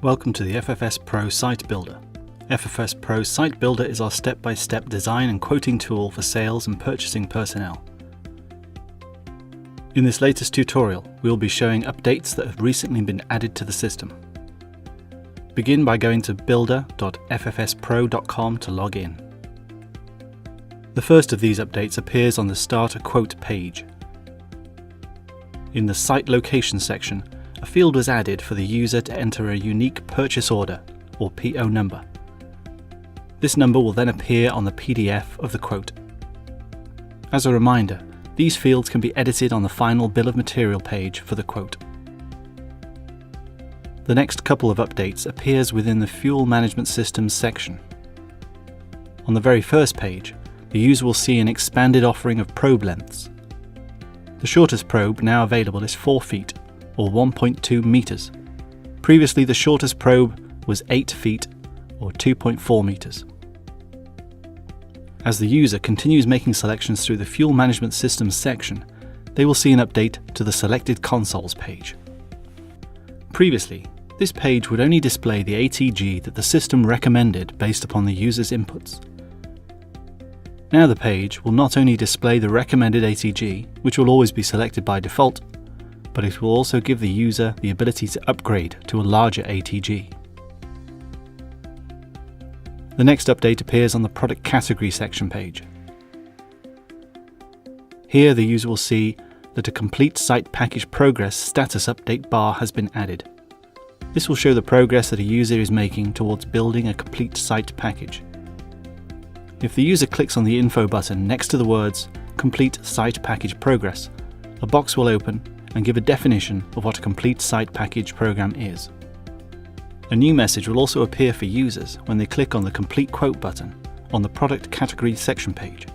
Welcome to the FFS Pro Site Builder. FFS Pro Site Builder is our step-by-step design and quoting tool for sales and purchasing personnel. In this latest tutorial, we will be showing updates that have recently been added to the system. Begin by going to builder.ffspro.com to log in. The first of these updates appears on the Start a Quote page. In the Site Location section, a field was added for the user to enter a unique purchase order, or PO number. This number will then appear on the PDF of the quote. As a reminder, these fields can be edited on the final bill of material page for the quote. The next couple of updates appears within the Fuel Management Systems section. On the very first page, the user will see an expanded offering of probe lengths. The shortest probe now available is 4 feet, or 1.2 meters. Previously, the shortest probe was 8 feet, or 2.4 meters. As the user continues making selections through the Fuel Management Systems section, they will see an update to the Selected Consoles page. Previously, this page would only display the ATG that the system recommended based upon the user's inputs. Now the page will not only display the recommended ATG, which will always be selected by default, but it will also give the user the ability to upgrade to a larger ATG. The next update appears on the Product Category section page. Here the user will see that a Complete Site Package Progress status update bar has been added. This will show the progress that a user is making towards building a complete site package. If the user clicks on the Info button next to the words Complete Site Package Progress, a box will open and give a definition of what a complete site package program is. A new message will also appear for users when they click on the Complete Quote button on the Product Category section page.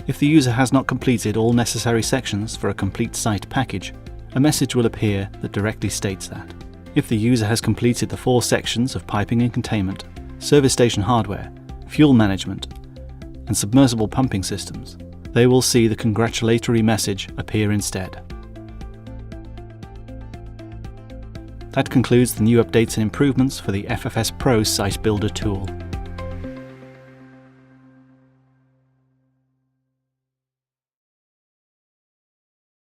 If the user has not completed all necessary sections for a complete site package, a message will appear that directly states that. If the user has completed the 4 sections of piping and containment, service station hardware, fuel management, and submersible pumping systems, they will see the congratulatory message appear instead. That concludes the new updates and improvements for the FFS Pro Site Builder tool.